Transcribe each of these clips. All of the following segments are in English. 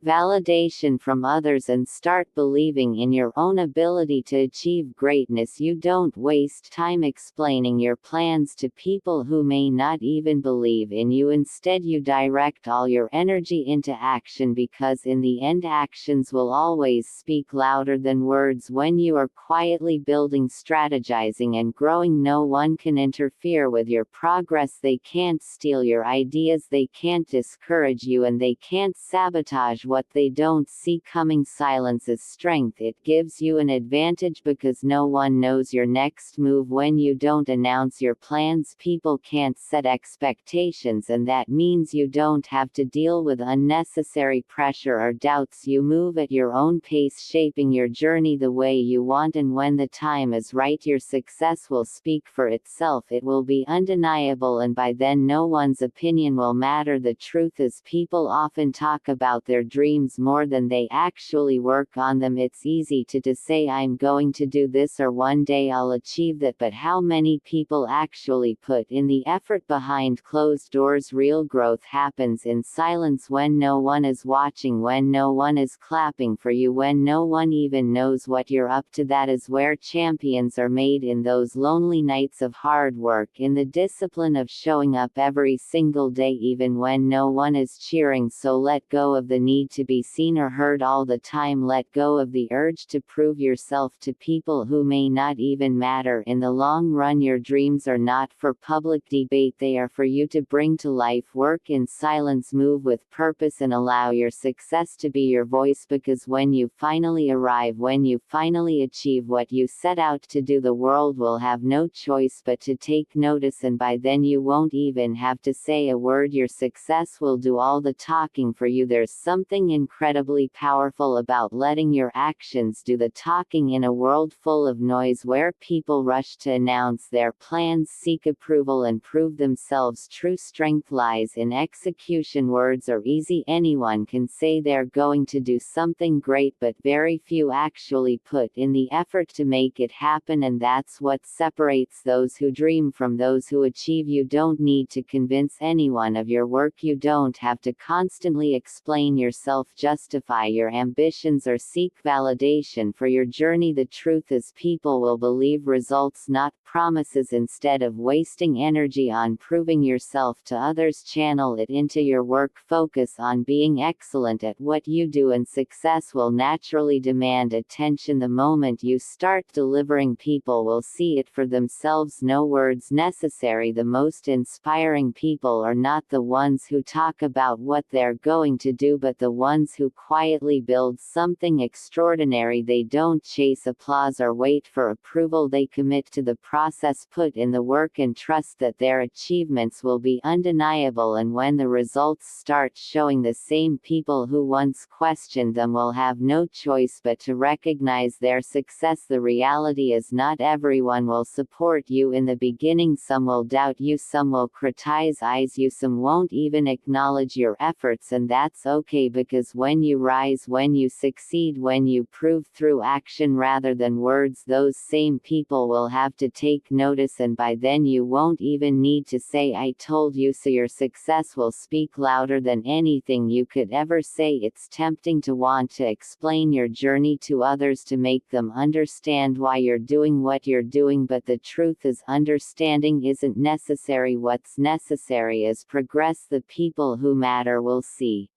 validation from others and start believing in your own ability to achieve greatness. You don't waste time explaining your plans to people who may not even believe in you. Instead, you direct all your energy into action, because in the end, actions will always speak louder than words. When you are quietly building, strategizing, and growing, no one can interfere with your progress. They can't steal your ideas, they can't discourage you, and they can't sabotage what they don't see coming. Silence is strength. It gives you an advantage because no one knows your next move. When you don't announce your plans, people can't set expectations, and that means you don't have to deal with unnecessary pressure or doubts. You move at your own pace, shaping your journey the way you want, and when the time is right, your success will speak for itself. It will be undeniable, and by then no one's opinion will matter. The truth is, people often talk about their dreams more than they actually work on them. It's easy to say, I'm going to do this, or one day I'll achieve that, but how many people actually put in the effort behind closed doors? Real growth happens in silence, when no one is watching, when no one is clapping for you, when no one even knows what you're up to. That is where champions are made, in those lonely nights of hard work, in the discipline of showing up every single day even when no one is cheering. So let go of the need to be seen or heard all the time. Let go of the urge to prove yourself to people who may not even matter. In the long run, your dreams are not for public debate, they are for you to bring to life. Work in silence, move with purpose, and allow your success to be your voice, because when you finally arrive, when you finally achieve what you set out to do, the world will have no choice but to take notice, and by then you won't even have to say a word. Your success will do all the talking for you. There's something incredibly powerful about letting your actions do the talking. In a world full of noise, where people rush to announce their plans, seek approval, and prove themselves, true strength lies in execution. Words are easy. Anyone can say they're going to do something great, but very few actually put in the effort to make it happen, and that's what separates those who dream from those who achieve. You don't need to convince anyone of your work. You don't have to constantly explain yourself, justify your ambitions, or seek validation for your journey. The truth is, people will believe results, not promises. Instead of wasting energy on proving yourself to others, channel it into your work. Focus on being excellent at what you do, and success will naturally demand attention. The moment you start delivering, people will see it for themselves. No words necessary. The most inspiring people are not the ones who talk about what they're going to do, but the ones who quietly build something extraordinary. They don't chase applause or wait for approval. They commit to the process, put in the work, and trust that their achievements will be undeniable. And when the results start showing, the same people who once questioned them will have no choice but to recognize their success. The reality is, not everyone will support you in the beginning. Some will doubt you, some will criticize you, some won't even acknowledge your efforts, and that's okay, because when you rise, when you succeed, when you prove through action rather than words, those same people will have to take notice, and by then you won't even need to say I told you so. Your success will speak louder than anything you could ever say. It's tempting to want to explain your journey to others to make them understand why you're doing what you're doing, but the truth is, understanding isn't necessary. What's necessary is progress. The people who matter will see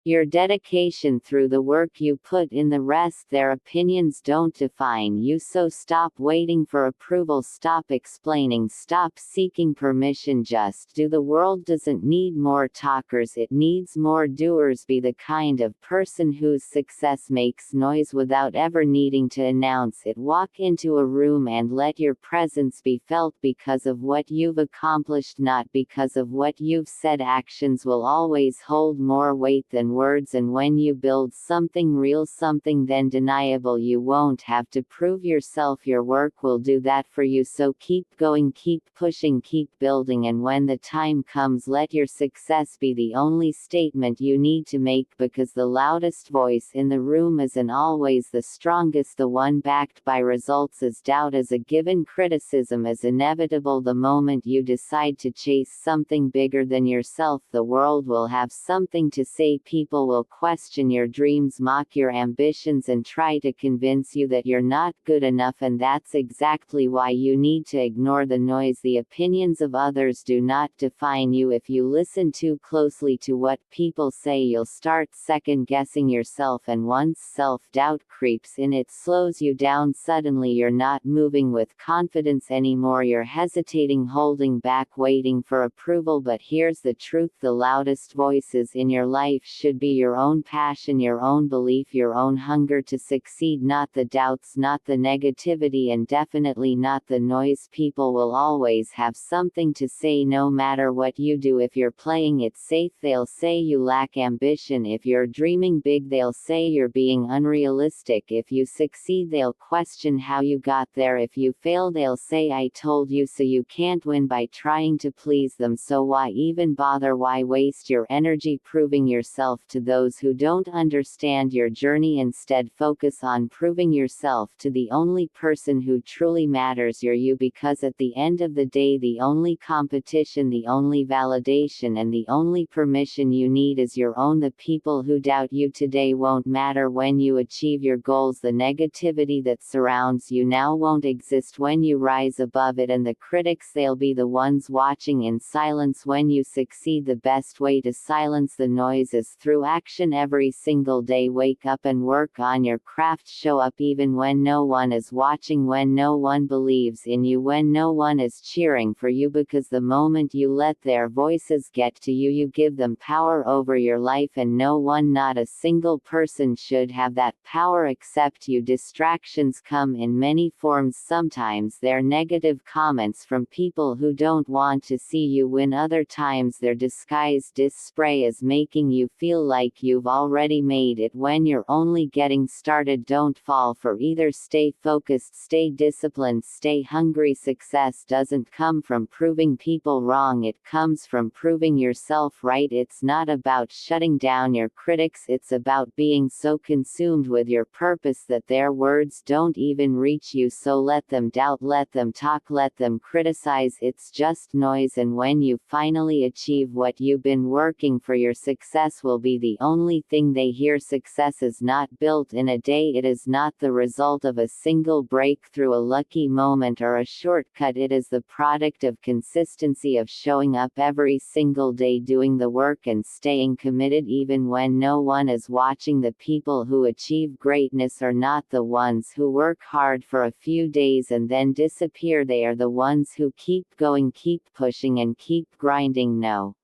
your dedication through the work you put in. The rest, their opinions don't define you. So stop waiting for approval, stop explaining, stop seeking permission. Just do. The world doesn't need more talkers, it needs more doers. Be the kind of person whose success makes noise without ever needing to announce it. Walk into a room and let your presence be felt because of what you've accomplished, not because of what you've said. Actions will always hold more weight than words, and when you build something real, something then deniable, you won't have to prove yourself. Your work will do that for you. So keep going, keep pushing, keep building, and when the time comes, let your success be the only statement you need to make, because the loudest voice in the room isn't always the strongest. The one backed by results is doubt as a given, criticism is inevitable. The moment you decide to chase something bigger than yourself, the world will have something to say. People people will question your dreams, mock your ambitions, and try to convince you that you're not good enough, and that's exactly why you need to ignore the noise. The opinions of others do not define you. If you listen too closely to what people say, you'll start second-guessing yourself, and once self-doubt creeps in, it slows you down. Suddenly you're not moving with confidence anymore. You're hesitating, holding back, waiting for approval. But here's the truth: the loudest voices in your life should be your own passion, your own belief, your own hunger to succeed, not the doubts, not the negativity, and definitely not the noise. People will always have something to say no matter what you do. If you're playing it safe, they'll say you lack ambition. If you're dreaming big, they'll say you're being unrealistic. If you succeed, they'll question how you got there. If you fail, they'll say, "I told you so." You can't win by trying to please them, so why even bother? Why waste your energy proving yourself to those who don't understand your journey? Instead, focus on proving yourself to the only person who truly matters, you, because at the end of the day, the only competition, the only validation, and the only permission you need is your own. The people who doubt you today won't matter when you achieve your goals. The negativity that surrounds you now won't exist when you rise above it, and the critics, they'll be the ones watching in silence when you succeed. The best way to silence the noise is through action. Every single day, wake up and work on your craft. Show up even when no one is watching, when no one believes in you, when no one is cheering for you, because the moment you let their voices get to you, you give them power over your life, and no one, not a single person, should have that power except you. Distractions come in many forms. Sometimes they're negative comments from people who don't want to see you win. Other times they're disguised display is making you feel like you've already made it when you're only getting started. Don't fall for either. Stay focused, stay disciplined, stay hungry. Success doesn't come from proving people wrong, it comes from proving yourself right. It's not about shutting down your critics, it's about being so consumed with your purpose that their words don't even reach you. So let them doubt, let them talk, let them criticize. It's just noise, and when you finally achieve what you've been working for, your success will be the only thing they hear. Success is not built in a day, it is not the result of a single breakthrough, a lucky moment, or a shortcut. It is the product of consistency, of showing up every single day, doing the work, and staying committed even when no one is watching. The people who achieve greatness are not the ones who work hard for a few days and then disappear. They are the ones who keep going, keep pushing, and keep grinding. No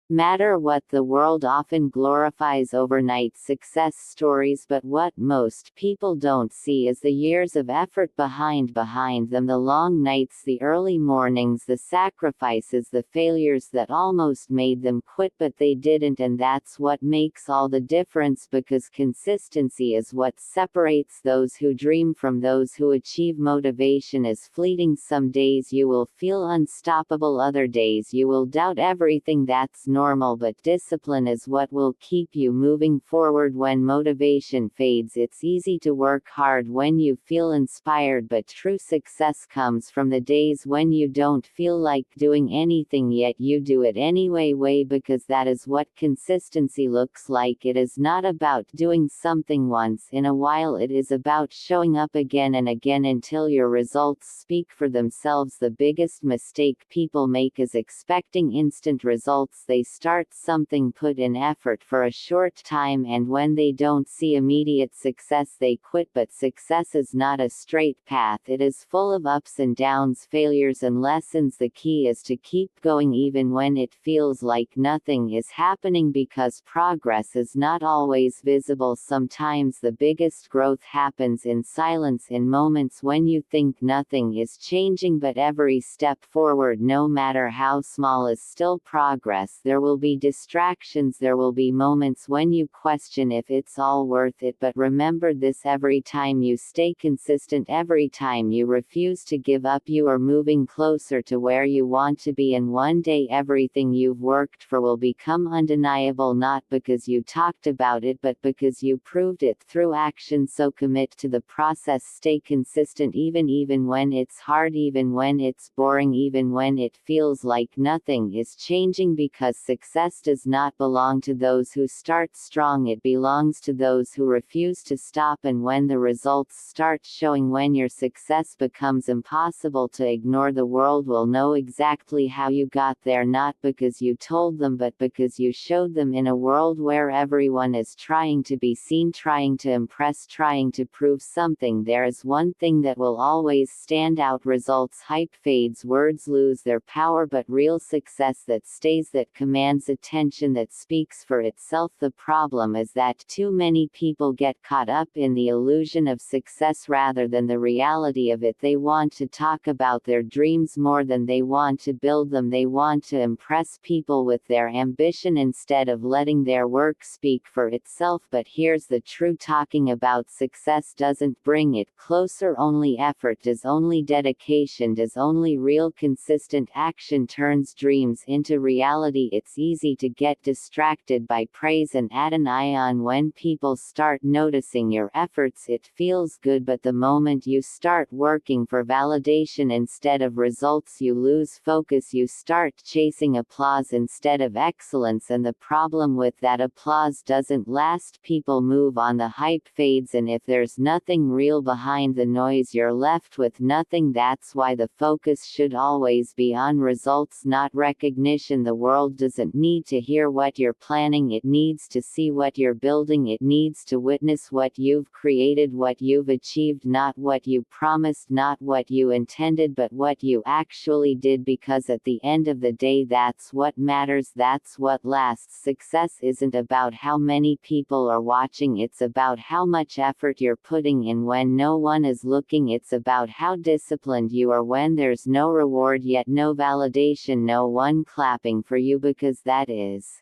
matter what, the world often glorifies overnight success stories, but what most people don't see is the years of effort behind them, the long nights, the early mornings, the sacrifices, the failures that almost made them quit, but they didn't. And that's what makes all the difference, because consistency is what separates those who dream from those who achieve. Motivation is fleeting. Some days you will feel unstoppable, other days you will doubt everything. That's normal, but discipline is what will keep you moving forward. When motivation fades, it's easy to work hard when you feel inspired, but true success comes from the days when you don't feel like doing anything, yet you do it anyway. Because that is what consistency looks like. It is not about doing something once in a while, it is about showing up again and again until your results speak for themselves. The biggest mistake people make is expecting instant results. They start something, put in effort for a short time, and when they don't see immediate success, they quit. But success is not a straight path, it is full of ups and downs, failures and lessons. The key is to keep going even when it feels like nothing is happening, because progress is not always visible. Sometimes the biggest growth happens in silence, in moments when you think nothing is changing, but every step forward, no matter how small, is still progress. There will be distractions, there will be moments when you question if it's all worth it, but remember this: every time you stay consistent, every time you refuse to give up, you are moving closer to where you want to be. And one day everything you've worked for will become undeniable, not because you talked about it, but because you proved it through action. So commit to the process, stay consistent even when it's hard, even when it's boring, even when it feels like nothing is changing, because success does not belong to those who start strong, it belongs to those who refuse to stop. And when the results start showing, when your success becomes impossible to ignore, the world will know exactly how you got there, not because you told them but because you showed them. In a world where everyone is trying to be seen, trying to impress, trying to prove something, there is one thing that will always stand out: results. Hype fades, words lose their power, but real success that stays, that commands attention, that speaks for itself. The problem is that too many people get caught up in the illusion of success rather than the reality of it. They want to talk about their dreams more than they want to build them. They want to impress people with their ambition instead of letting their work speak for itself. But here's the truth: talking about success doesn't bring it closer. Only effort does, only dedication does, only real consistent action turns dreams into reality. It's easy to get distracted by praise and add an ion. When people start noticing your efforts, it feels good, but the moment you start working for validation instead of results, you lose focus. You start chasing applause instead of excellence, and the problem with that, applause doesn't last. People move on, the hype fades, and if there's nothing real behind the noise, you're left with nothing. That's why the focus should always be on results, not recognition. The world doesn't need to hear what you're planning, it needs to see what you're building. It needs to witness what you've created, what you've achieved, not what you promised, not what you intended, but what you actually did, because at the end of the day, that's what matters, that's what lasts. Success isn't about how many people are watching, it's about how much effort you're putting in when no one is looking. It's about how disciplined you are when there's no reward, yet no validation, no one clapping for you, because that is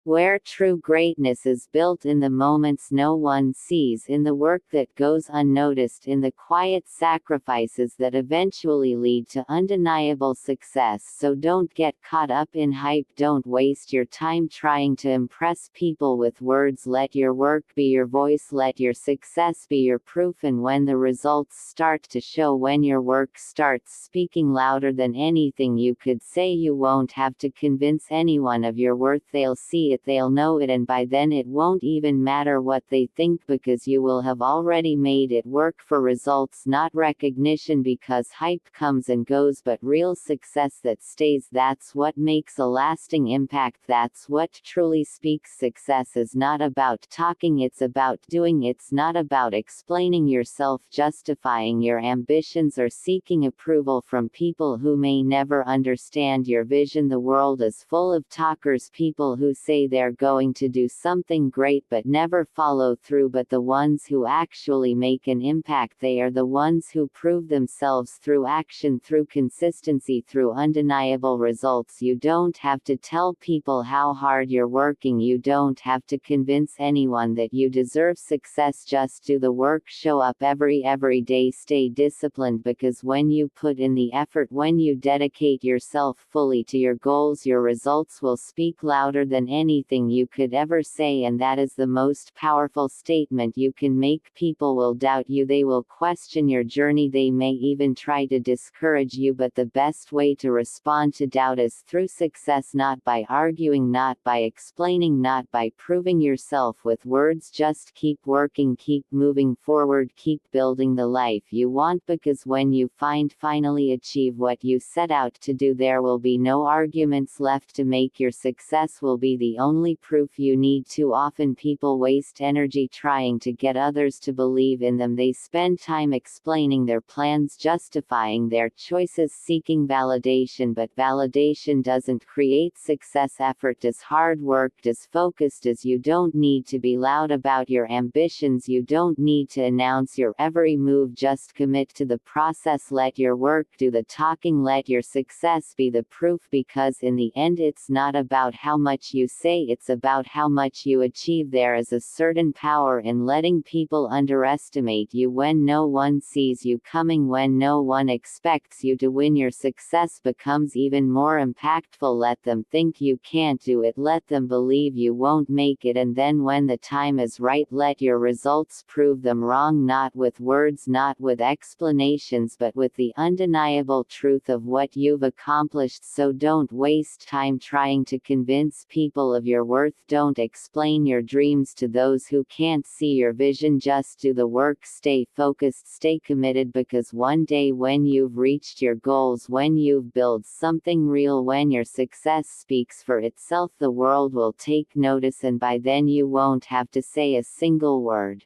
where true greatness is built, in the moments no one sees, in the work that goes unnoticed, in the quiet sacrifices that eventually lead to undeniable success. So don't get caught up in hype, don't waste your time trying to impress people with words. Let your work be your voice, let your success be your proof, and when the results start to show, when your work starts speaking louder than anything you could say, you won't have to convince anyone of your worth. They'll see it, they'll know it, and by then it won't even matter what they think, because you will have already made it work for results, not recognition, because hype comes and goes, but real success that stays, that's what makes a lasting impact, that's what truly speaks. Success is not about talking, it's about doing. It's not about explaining yourself, justifying your ambitions, or seeking approval from people who may never understand your vision. The world is full of talkers, people who say they're going to do something great but never follow through, but the ones who actually make an impact, they are the ones who prove themselves through action, through consistency, through undeniable results. You don't have to tell people how hard you're working, you don't have to convince anyone that you deserve success. Just do the work, show up every day, stay disciplined, because when you put in the effort, when you dedicate yourself fully to your goals, your results will speak louder than anything you could ever say, and that is the most powerful statement you can make. People will doubt you, they will question your journey, they may even try to discourage you, but the best way to respond to doubt is through success, not by arguing, not by explaining, not by proving yourself with words. Just keep working, keep moving forward, keep building the life you want, because when you finally achieve what you set out to do, there will be no arguments left to make. Your success will be the only proof you need. Too often people waste energy trying to get others to believe in them. They spend time explaining their plans, justifying their choices, seeking validation, but validation doesn't create success. Effort does, hard work does, focus does. You don't need to be loud about your ambitions, you don't need to announce your every move, just commit to the process. Let your work do the talking, let your success be the proof, because in the end it's not about how much you say, say it's about how much you achieve. There is a certain power in letting people underestimate you when no one sees you coming, when no one expects you to win. Your success becomes even more impactful. Let them think you can't do it, let them believe you won't make it, and then when the time is right, let your results prove them wrong, not with words, not with explanations, but with the undeniable truth of what you've accomplished. So don't waste time trying to convince people of your worth. Don't explain your dreams to those who can't see your vision. Just do the work, stay focused, stay committed, because one day when you've reached your goals, when you've built something real, when your success speaks for itself, the world will take notice, and by then you won't have to say a single word.